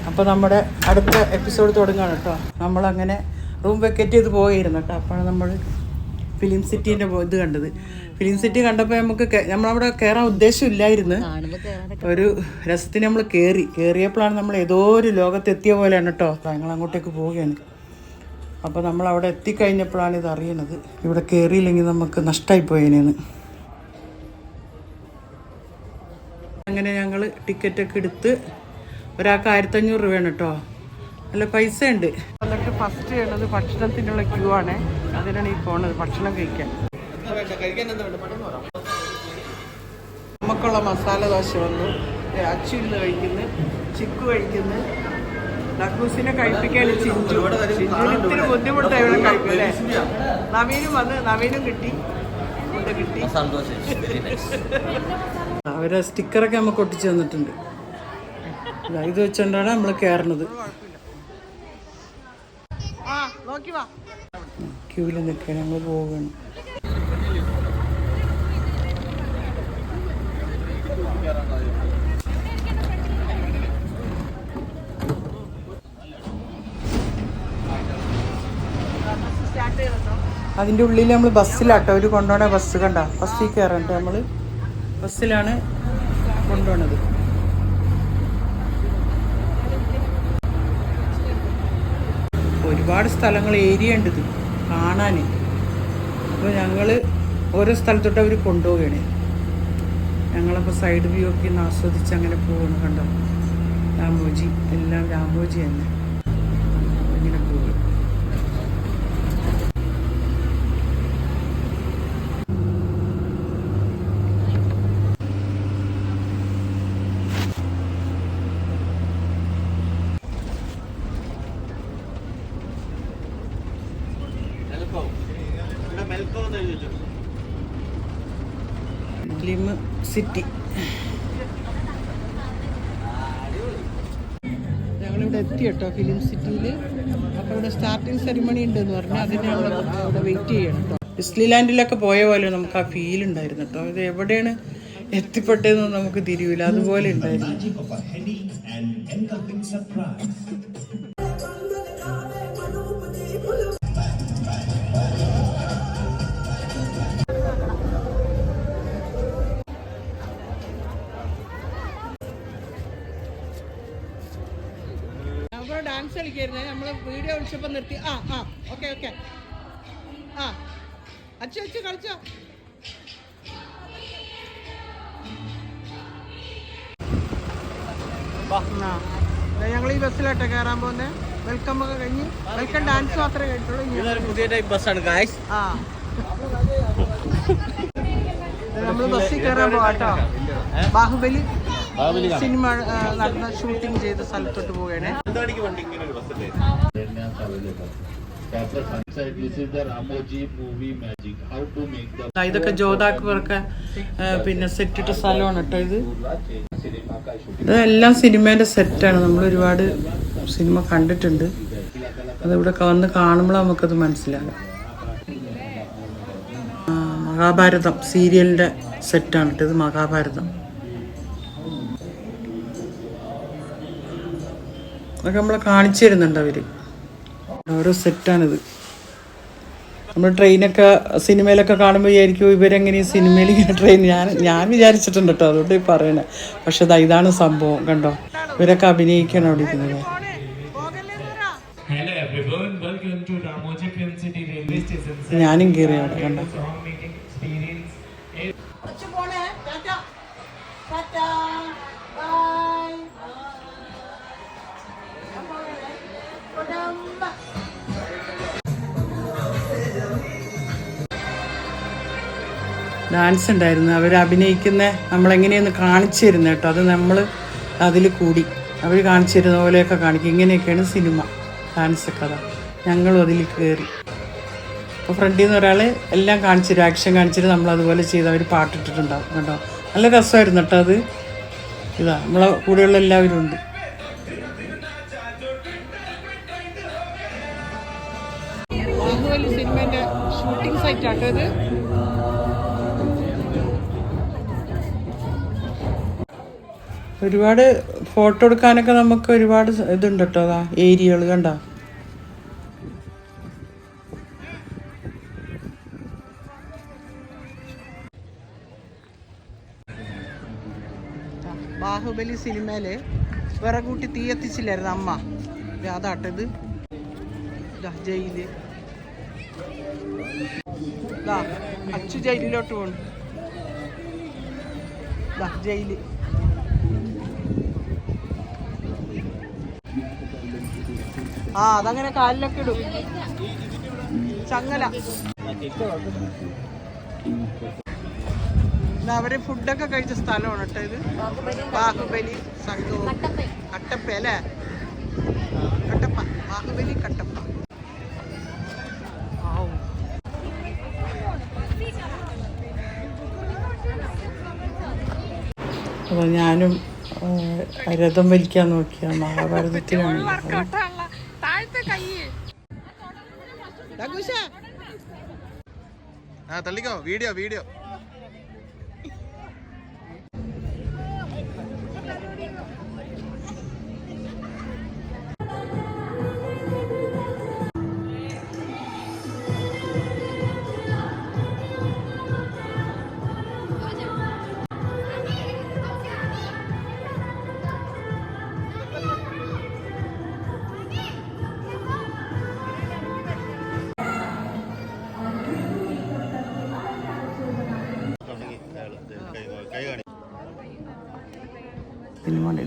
അപ്പോൾ നമ്മുടെ അടുത്ത എപ്പിസോഡ് തുടങ്ങുകയാണ് കേട്ടോ. നമ്മളങ്ങനെ റൂം വെക്കേറ്റ് ചെയ്ത് പോയിരുന്നു കേട്ടോ. അപ്പോഴാണ് നമ്മൾ ഫിലിം സിറ്റീൻ്റെ ഇത് കണ്ടത്. ഫിലിം സിറ്റി കണ്ടപ്പോൾ നമ്മളവിടെ കയറാൻ ഉദ്ദേശമില്ലായിരുന്നു. ഒരു രസത്തിന് നമ്മൾ കയറിയപ്പോഴാണ് നമ്മൾ ഏതോ ഒരു ലോകത്തെത്തിയ പോലെയാണ് കേട്ടോ. ഞങ്ങൾ അങ്ങോട്ടേക്ക് പോവുകയാണ്. അപ്പോൾ നമ്മൾ അവിടെ എത്തിക്കഴിഞ്ഞപ്പോഴാണ് ഇത് അറിയണത്. ഇവിടെ കയറിയില്ലെങ്കിൽ നമുക്ക് നഷ്ടമായി പോയേനെന്ന്. അങ്ങനെ ഞങ്ങൾ ടിക്കറ്റൊക്കെ എടുത്ത് ഒരാൾക്ക് 1500 രൂപയാണ് കേട്ടോ. നല്ല പൈസ ഉണ്ട്. എന്നിട്ട് ഫസ്റ്റ് ചെയ്യണത് ഭക്ഷണത്തിനുള്ള ക്യൂ ആണ്. അതിനാണ് ഈ പോണത് ഭക്ഷണം കഴിക്കാൻ. നമുക്കുള്ള മസാല ദോശ വന്നു. അച്ചു ഇന്ന് കഴിക്കുന്നു, ചിക്കു കഴിക്കുന്നു. നക്കൂസിനെ കഴിപ്പിക്കാൻ ചിഞ്ചുവിന് ഇത്തിരി ബുദ്ധിമുട്ടായി ഇവിടെ കഴിക്കും അല്ലേ. നവീനും വന്ന് നവീനും കിട്ടി. അവരെ സ്റ്റിക്കറൊക്കെ നമുക്ക് ഒട്ടിച്ച് തന്നിട്ടുണ്ട്. ഇത് വെച്ചുകൊണ്ടാണ് നമ്മൾ കയറണത്. ക്യൂവിൽ നിൽക്കാൻ ഞങ്ങൾ പോവുകയാണ്. അതിൻ്റെ ഉള്ളിൽ നമ്മൾ ബസ്സിലാട്ടോ അവർ കൊണ്ടുപോകണ. ബസ് കണ്ട, ബസ്സിൽ കയറണ്ട. നമ്മൾ ബസ്സിലാണ് കൊണ്ടുപോണത്. ഒരുപാട് സ്ഥലങ്ങൾ ഏരിയ ഉണ്ട് ഇത് കാണാൻ. അപ്പോൾ ഞങ്ങൾ ഓരോ സ്ഥലത്തോട്ട് അവർ കൊണ്ടുപോവുകയാണ്. ഞങ്ങളപ്പോൾ സൈഡ് വ്യൂ ഒക്കെ ഒന്ന് ആസ്വദിച്ച് അങ്ങനെ പോവുകയാണ്. കണ്ടോ, രാമോജി, എല്ലാം രാമോജി തന്നെ. ഇങ്ങനെ പോവുക. ഫിലിം സിറ്റി ഞങ്ങളിവിടെ എത്തി കേട്ടോ, ഫിലിം സിറ്റിയിൽ. അപ്പോൾ ഇവിടെ സ്റ്റാർട്ടിങ് സെറിമണി ഉണ്ടെന്ന് പറഞ്ഞാൽ അതിന് ഞങ്ങൾ ഇവിടെ വെയിറ്റ് ചെയ്യണം കേട്ടോ. ഡിസ്നിലാൻഡിലൊക്കെ പോയ പോലെ നമുക്ക് ആ ഫീൽ ഉണ്ടായിരുന്നു കേട്ടോ. ഇത് എവിടെയാണ് എത്തിപ്പെട്ടതെന്ന് നമുക്ക് തിരിയൂല, അതുപോലെ ഉണ്ടായിരുന്നു. ഡാൻസ് കളിക്കായിരുന്നേ, നമ്മൾ വീഡിയോ വിളിച്ചപ്പോൾ നിർത്തി. ഓക്കെ അച്ചു കളിച്ചോ. ഞങ്ങൾ ഈ ബസ്സിലാട്ടെ കയറാൻ പോകുന്നത്. വെൽക്കം ഒക്കെ കഴിഞ്ഞ്, വെൽക്കം ഡാൻസ് മാത്രമേ കഴിഞ്ഞിട്ടുള്ളൂ. പുതിയ ടൈപ്പ് ബസ്സാണ് ഗായ്സ്. നമ്മൾ ബസ്സിൽ കയറാൻ പോവാട്ടോ. ബാഹുബലി സിനിമ നടന്ന ഷൂട്ടിംഗ് ചെയ്ത സ്ഥലത്തോട്ട് പോവുകയാണ്. ഇതൊക്കെ ജോധാക്ബർക്ക് പിന്നെ സെറ്റിട്ട സ്ഥലമാണ് കേട്ടോ. ഇതെല്ലാം സിനിമേൻ്റെ സെറ്റാണ്. നമ്മൾ ഒരുപാട് സിനിമ കണ്ടിട്ടുണ്ട്. അതിവിടെ വന്ന് കാണുമ്പോൾ നമുക്കത് മനസ്സിലാകും. മഹാഭാരതം സീരിയലിൻ്റെ സെറ്റാണ് കേട്ടോ ഇത്. മഹാഭാരതം അതൊക്കെ നമ്മളെ കാണിച്ചു തരുന്നുണ്ട് അവർ. ഓരോ സെറ്റാണിത്. നമ്മൾ ട്രെയിനൊക്കെ സിനിമയിലൊക്കെ കാണുമ്പോൾ വിചാരിക്കും ഇവരെങ്ങനെ സിനിമയിൽ ഇങ്ങനെ ട്രെയിൻ. ഞാൻ വിചാരിച്ചിട്ടുണ്ട് കേട്ടോ, അതുകൊണ്ട് പറയണേ. പക്ഷെ ഇതാണ് സംഭവം. കണ്ടോ, ഇവരൊക്കെ അഭിനയിക്കണം അവിടെ ഇരിക്കുന്നത്. ഞാനും കയറി അവിടെ. കണ്ടോ, ഡാൻസ് ഉണ്ടായിരുന്നു. അവർ അഭിനയിക്കുന്ന നമ്മളെങ്ങനെയൊന്ന് കാണിച്ചു തരുന്നത് കേട്ടോ. അത് നമ്മൾ അതിൽ കൂടി അവർ കാണിച്ചു തരുന്ന പോലെയൊക്കെ കാണിക്കും. ഇങ്ങനെയൊക്കെയാണ് സിനിമ ഡാൻസൊക്കെ. അതാ ഞങ്ങളും അതിൽ കയറി. അപ്പോൾ ഫ്രണ്ടിൽ നിന്ന് ഒരാൾ എല്ലാം കാണിച്ചു തരും, ആക്ഷൻ കാണിച്ചിട്ട് നമ്മൾ അതുപോലെ ചെയ്ത് അവർ പാട്ടിട്ടിട്ടുണ്ടാവും കേട്ടോ. നല്ല രസമായിരുന്നു കേട്ടോ അത്. ഇതാ നമ്മളെ കൂടെയുള്ള എല്ലാവരും ഉണ്ട്. ബാഹുബലി സിനിമേൻ്റെ ഷൂട്ടിംഗ് സൈറ്റാട്ടോ ഇത്. ഒരുപാട് ഫോട്ടോ എടുക്കാനൊക്കെ നമുക്ക് ഒരുപാട് ഇതുണ്ട് കേട്ടോ. അതാ ഏരിയകൾ കണ്ടോ. ബാഹുബലി സിനിമയില് വിറകൂട്ടി തീ എത്തിച്ചില്ലായിരുന്നു അമ്മ. അതാട്ടത് ജയില്. അച്ചു ജയിലിലോട്ട് പോണു. ജയില്. അതങ്ങനെ കാലിലൊക്കെ ഇടും ചങ്ങല. അവര് ഫുഡൊക്കെ കഴിച്ച സ്ഥലമാണ് കേട്ടോ ഇത്. ബാഹുബലി സംഘവും കട്ടപ്പ അല്ലേ? കട്ടപ്പ, ബാഹുബലി കട്ടപ്പ. അപ്പോൾ ഞാനും രഥം വലിക്കാൻ നോക്കിയ മഹാഭാരതത്തിലാണ്. തള്ളിക്കോ. Video video.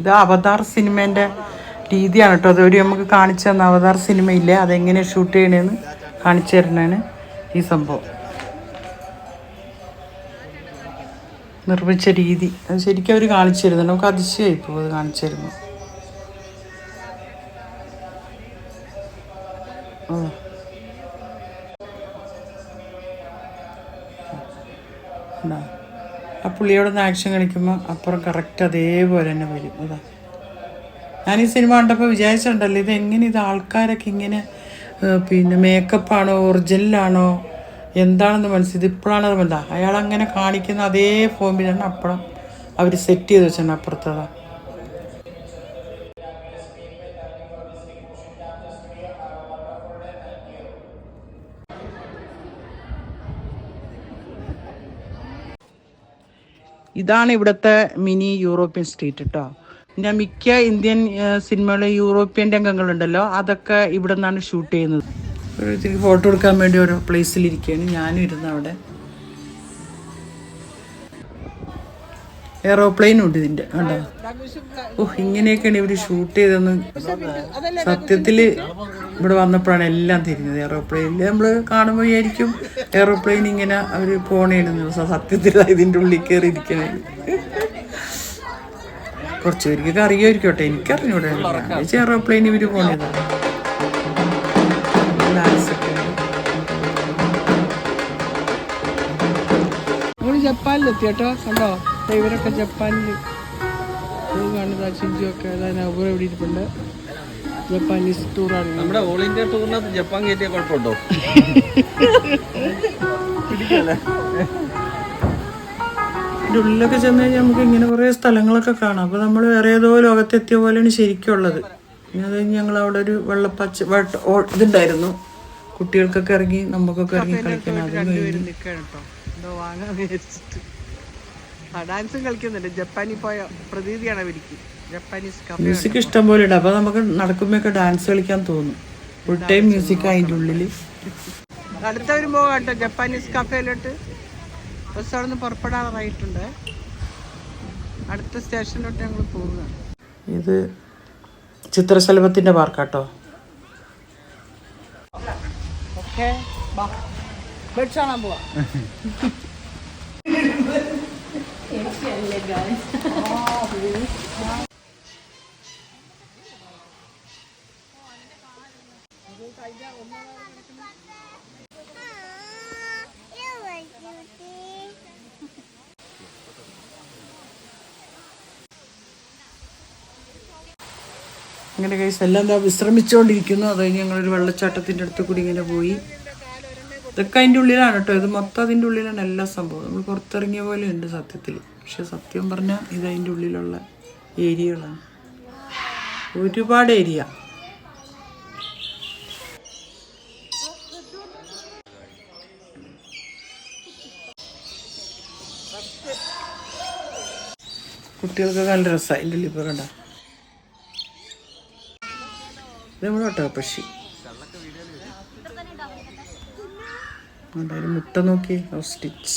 ഇത് അവതാർ സിനിമേൻ്റെ രീതിയാണ് കേട്ടോ. അതൊരു നമുക്ക് കാണിച്ചു തന്ന അവതാർ സിനിമയില്ലേ, അതെങ്ങനെ ഷൂട്ട് ചെയ്യണേന്ന് കാണിച്ചു തരണേന് ഈ സംഭവം. നിർമ്മിച്ച രീതി അത് ശരിക്കും അവർ കാണിച്ചു തരുന്നുണ്ട്. നമുക്ക് അതിശയമായി ഇപ്പോൾ അത് കാണിച്ചു തരുന്നു. ആ പുള്ളിയോടൊന്ന് ആക്ഷൻ കളിക്കുമ്പോൾ അപ്പുറം കറക്റ്റ് അതേപോലെ തന്നെ വരും. അതാ ഞാൻ ഈ സിനിമ കണ്ടപ്പോൾ വിചാരിച്ചിട്ടുണ്ടല്ലോ ഇതെങ്ങനെ ഇത് ആൾക്കാരൊക്കെ ഇങ്ങനെ പിന്നെ മേക്കപ്പാണോ ഒറിജിനലാണോ എന്താണെന്ന് മനസ്സിൽ ഇപ്പോഴാണ് അത് എന്താ അയാൾ അങ്ങനെ കാണിക്കുന്ന അതേ ഫോമിലാണ് അപ്പുറം അവർ സെറ്റ് ചെയ്ത് വെച്ചിട്ടുണ്ട് അപ്പുറത്തതാ. ഇതാണ് ഇവിടുത്തെ മിനി യൂറോപ്യൻ സ്ട്രീറ്റ് കേട്ടോ. പിന്നെ മിക്ക ഇന്ത്യൻ സിനിമകളിലെ യൂറോപ്യൻ രംഗങ്ങളുണ്ടല്ലോ അതൊക്കെ ഇവിടെ നിന്നാണ് ഷൂട്ട് ചെയ്യുന്നത്. ഫോട്ടോ എടുക്കാൻ വേണ്ടി ഓരോ പ്ലേസിലിരിക്കുകയാണ്. ഞാനും ഇരുന്ന് അവിടെ. എയറോപ്ലെയിനും ഉണ്ട് ഇതിൻ്റെ കണ്ടോ. ഇങ്ങനെയൊക്കെയാണ് ഇവർ ഷൂട്ട് ചെയ്തെന്ന് സത്യത്തിൽ ഇവിടെ വന്നപ്പോഴാണ് എല്ലാം തിരിഞ്ഞത്. എയറോപ്ലെയിനിൽ നമ്മൾ കാണുമ്പോൾ വിചാരിക്കും എയറോപ്ലെയിൻ ഇങ്ങനെ അവർ പോണേന്ന്. സത്യത്തിൽ ഇതിൻ്റെ ഉള്ളിൽ കയറി ഇരിക്കണേ. കുറച്ച് പേർക്ക് അറിയുമായിരിക്കട്ടെ, എനിക്കറിഞ്ഞൂടെ. എയറോപ്ലെയിൻ ഇവർ പോണേതാണ്. നമ്മൾ ജപ്പാനിലെത്തി കേട്ടോ. കണ്ടോ ഇവരൊക്കെ ജപ്പാനിൽ പോവുകയാണ്. ഷിൻജുവൊക്കെ ഇവിടെ ഇവിടെ ഇരിപ്പുണ്ട്. ജപ്പാനീസ് ടൂറാണ്. നമ്മുടെ ഓൾ ഇന്ത്യ ടൂറിനകത്ത് ജപ്പാൻ കയറ്റിയ കുഴപ്പമുണ്ടോ? ഇതിൻ്റെ ഉള്ളിലൊക്കെ ചെന്ന് കഴിഞ്ഞാൽ നമുക്ക് ഇങ്ങനെ കുറേ സ്ഥലങ്ങളൊക്കെ കാണാം. അപ്പോൾ നമ്മൾ വേറെ ഏതോ ലോകത്തെത്തിയ പോലെയാണ് ശരിക്കും ഉള്ളത്. പിന്നെ അത് കഴിഞ്ഞ് ഞങ്ങൾ അവിടെ ഒരു ഇതുണ്ടായിരുന്നു, കുട്ടികൾക്കൊക്കെ ഇറങ്ങി നമുക്കൊക്കെ ഇറങ്ങി കളിക്കാൻ. ഡാൻസും കളിക്കുന്നുണ്ട്. ജപ്പാനിൽ പോയ പ്രതീതിയാണ് അവർക്ക്. ജപ്പാനീസ് മ്യൂസിക് ഇഷ്ടം പോലെ ഉണ്ട്. അപ്പോൾ നമുക്ക് നടക്കുമ്പോഴൊക്കെ ഡാൻസ് കളിക്കാൻ തോന്നും. ഫുൾ ടൈം മ്യൂസിക് അതിൻ്റെ ഉള്ളിൽ. അടുത്തവരും പോകാം കേട്ടോ ജപ്പാനീസ് കഫേയിലോട്ട്. ബസ് അവിടെ നിന്ന് പുറപ്പെടാറായിട്ടുണ്ട്. അടുത്ത സ്റ്റേഷനിലോട്ട് ഞങ്ങൾ പോവുകയാണ്. ഇത് ചിത്രശലഭത്തിൻ്റെ പാർക്കാട്ടോ. ഓക്കെ ബെഡ്സ് കാണാൻ പോവാം. അങ്ങനെ കേസ് എല്ലാം എന്താ വിശ്രമിച്ചുകൊണ്ടിരിക്കുന്നു. അത് കഴിഞ്ഞ് ഞങ്ങളൊരു വെള്ളച്ചാട്ടത്തിൻ്റെ അടുത്ത് കൂടി ഇങ്ങനെ പോയി. ഇതൊക്കെ അതിൻ്റെ ഉള്ളിലാണ് കേട്ടോ. ഇത് മൊത്തം അതിൻ്റെ ഉള്ളിലാണ് എല്ലാ സംഭവം. നമ്മൾ പുറത്തിറങ്ങിയ പോലെ ഉണ്ട് സത്യത്തിൽ. പക്ഷെ സത്യം പറഞ്ഞാൽ ഇത് അതിൻ്റെ ഉള്ളിലുള്ള ഏരിയകളാണ്, ഒരുപാട് ഏരിയ. കുട്ടികൾക്ക് നല്ല രസമാണ്. അതിൻ്റെ ഉള്ളിൽ ഇപ്പോൾ കണ്ട നമ്മുടെ കേട്ടോ പക്ഷി എന്തായാലും മുട്ട നോക്കി സ്റ്റിച്ച്.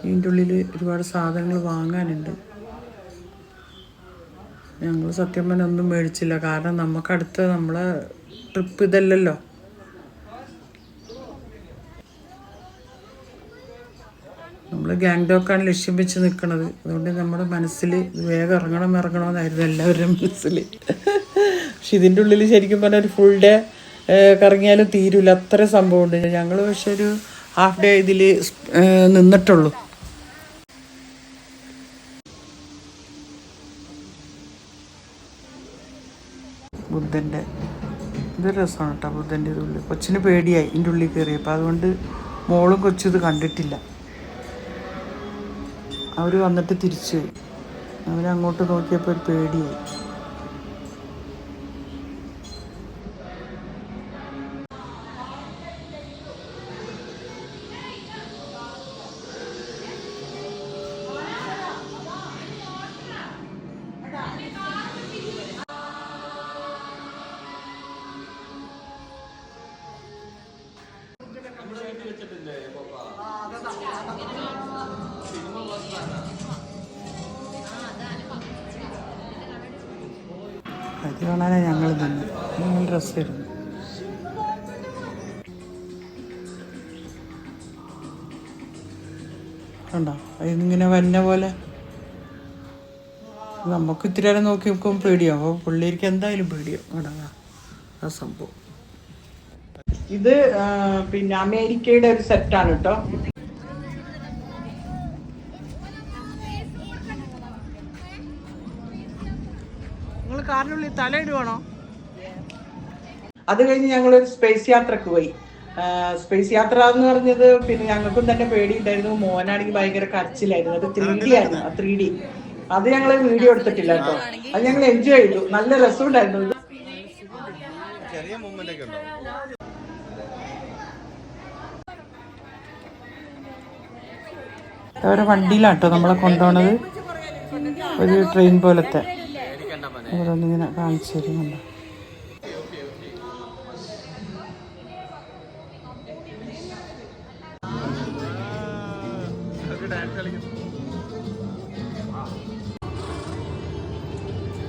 ഇതിൻ്റെ ഉള്ളിൽ ഒരുപാട് സാധനങ്ങൾ വാങ്ങാനുണ്ട്. ഞങ്ങൾ സത്യം പറഞ്ഞാൽ ഒന്നും മേടിച്ചില്ല, കാരണം നമുക്കടുത്ത നമ്മളെ ട്രിപ്പ് ഇതല്ലല്ലോ. നമ്മൾ ഗാങ്ടോക്കാണ് ലക്ഷ്യം വെച്ച് നിൽക്കുന്നത്. അതുകൊണ്ട് നമ്മുടെ മനസ്സിൽ വേഗം ഇറങ്ങണമെന്നായിരുന്നു എല്ലാവരുടെയും മനസ്സിൽ. പക്ഷെ ഇതിൻ്റെ ഉള്ളിൽ ശരിക്കും പറഞ്ഞാൽ ഒരു ഫുൾ ഡേ കറങ്ങിയാലും തീരില്ല, അത്ര സംഭവമുണ്ട്. ഞങ്ങൾ പക്ഷെ ഒരു ഹാഫ് ഡേ ഇതിൽ നിന്നിട്ടുള്ളൂ. ബുദ്ധൻ്റെ ഇതൊരു രസമാണ് കേട്ടോ. ബുദ്ധൻ്റെ ഇതുള്ളിൽ കൊച്ചിന് പേടിയായി ഇതിൻ്റെ ഉള്ളിൽ കയറിയപ്പോൾ, അതുകൊണ്ട് മോളും കൊച്ചും ഇത് കണ്ടിട്ടില്ല. അവർ വന്നിട്ട് തിരിച്ചു പോയി. അവരങ്ങോട്ട് നോക്കിയപ്പോൾ ഒരു പേടിയായി. അത് കാണാനാണ് ഞങ്ങൾ തന്നെ. നല്ല രസമായിരുന്നു. കണ്ടോ അതിങ്ങനെ വന്ന പോലെ. നമുക്ക് ഇത്തിരി നേരം നോക്കി നിൽക്കുമ്പോൾ പേടിയാവും, അപ്പോൾ പിള്ളേർക്ക് എന്തായാലും പേടിയാവും. കണ്ടാ ആ സംഭവം. ഇത് പിന്നെ അമേരിക്കയുടെ ഒരു സെറ്റാണ് കേട്ടോ. നിങ്ങൾ കാറിനുള്ളിൽ തലയിടുവാണോ? അത് കഴിഞ്ഞ് ഞങ്ങളൊരു സ്പേസ് യാത്രക്ക് പോയി. സ്പേസ് യാത്ര എന്ന് പറഞ്ഞത് പിന്നെ ഞങ്ങൾക്കും തന്നെ പേടിയുണ്ടായിരുന്നു. മോനാണെങ്കിൽ ഭയങ്കര കരച്ചിലായിരുന്നു. അത് 3D ആയിരുന്നു. 3D അത് ഞങ്ങൾ വീഡിയോ എടുത്തിട്ടില്ല കേട്ടോ. അത് ഞങ്ങൾ എൻജോയ് ചെയ്തു. നല്ല രസമുണ്ടായിരുന്നു. അവരെ വണ്ടിയിലാട്ടോ നമ്മളെ കൊണ്ടുപോണത്. ഒരു ട്രെയിൻ പോലത്തെ ഓരോന്നിങ്ങനെ കാണിച്ചു തരുന്നുണ്ട്.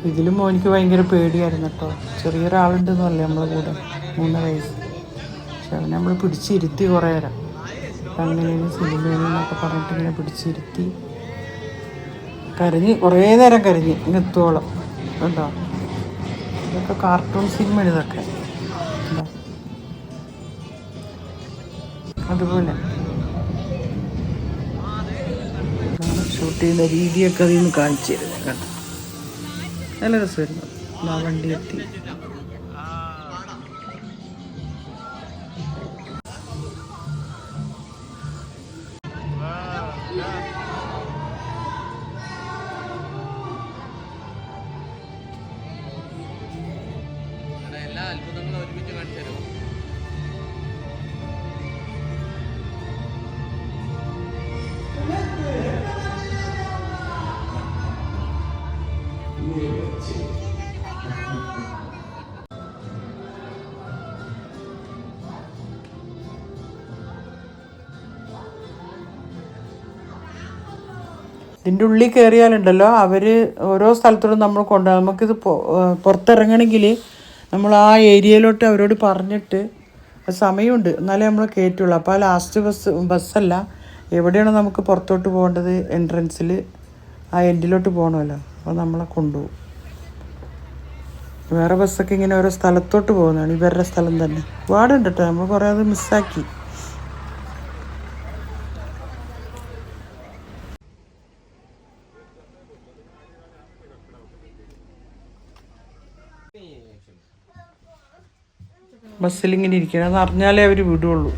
ഇതിലും മോനിക്ക് ഭയങ്കര പേടിയായിരുന്നു കേട്ടോ. ചെറിയൊരാളുണ്ടെന്നല്ലേ നമ്മളെ കൂടെ, 3 വയസ്സ്. പക്ഷെ അവനെ നമ്മൾ പിടിച്ചിരുത്തി കുറേ നേരം. അങ്ങനെയാണ് സിനിമയെന്നൊക്കെ പറഞ്ഞിട്ട് ഇങ്ങനെ പിടിച്ചിരുത്തി കരഞ്ഞ് കുറേ നേരം കരഞ്ഞ് ഇങ്ങെത്തോളം. കണ്ടോ ഇതൊക്കെ കാർട്ടൂൺ സിനിമ. ഇതൊക്കെ അതുപോലെ ഷൂട്ട് ചെയ്യുന്ന രീതിയൊക്കെ അതിൽ നിന്ന് കാണിച്ചു തരുന്നത്. കണ്ടോ നല്ല രസമായിരുന്നു. ആ വണ്ടി എത്തി. എല്ലാ അത്ഭുതങ്ങളും ഒരുമിച്ച് കാണിച്ചു തരും. ഇതിൻ്റെ ഉള്ളിൽ കയറിയാലുണ്ടല്ലോ അവർ ഓരോ സ്ഥലത്തോടും നമ്മൾ കൊണ്ടുപോകും. നമുക്കിത് പുറത്തിറങ്ങണമെങ്കിൽ നമ്മൾ ആ ഏരിയയിലോട്ട് അവരോട് പറഞ്ഞിട്ട് സമയമുണ്ട്, എന്നാലേ നമ്മൾ കയറ്റുള്ളൂ. അപ്പോൾ ആ ലാസ്റ്റ് ബസ്സല്ല, എവിടെയാണോ നമുക്ക് പുറത്തോട്ട് പോകേണ്ടത് എൻട്രൻസിൽ ആ എൻഡിലോട്ട് പോകണമല്ലോ, അപ്പോൾ നമ്മളെ കൊണ്ടുപോകും. വേറെ ബസ്സൊക്കെ ഇങ്ങനെ ഓരോ സ്ഥലത്തോട്ട് പോകുന്നതാണ്. ഇവരുടെ സ്ഥലം തന്നെ ഒരുപാടുണ്ട് കേട്ടോ. നമ്മൾ കുറേ അത് മിസ്സാക്കി. ബസ്സിലിങ്ങനെ ഇരിക്കണം, അത് അറിഞ്ഞാലേ അവർ വിടുള്ളൂ.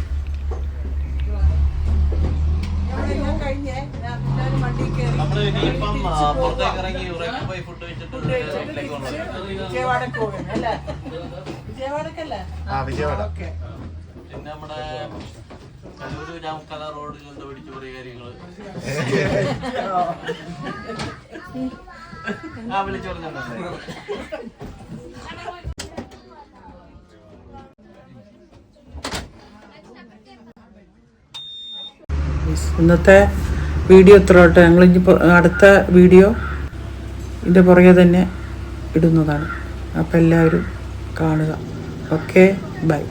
നമ്മൾ ഇനിയിപ്പം പുറത്തേക്ക് വിജയവാഡക്ക് പോകുന്നത് അല്ലേ? വിജയവാഡക്കല്ലേ? വിജയവാഡ. ഓക്കെ. പിന്നെ നമ്മുടെ കല്ലൂര് രാമക്കല റോഡിൽ എന്തോ പിടിച്ചു കുറേ കാര്യങ്ങള് വിളിച്ചു പറഞ്ഞിട്ടുണ്ടോ? ഇന്നത്തെ വീഡിയോ ഇത്ര കേട്ടോ. ഞങ്ങളിനി അടുത്ത വീഡിയോ ഇതിൻ്റെ പുറകെ തന്നെ ഇടുന്നതാണ്. അപ്പോൾ എല്ലാവരും കാണുക. Okay, by.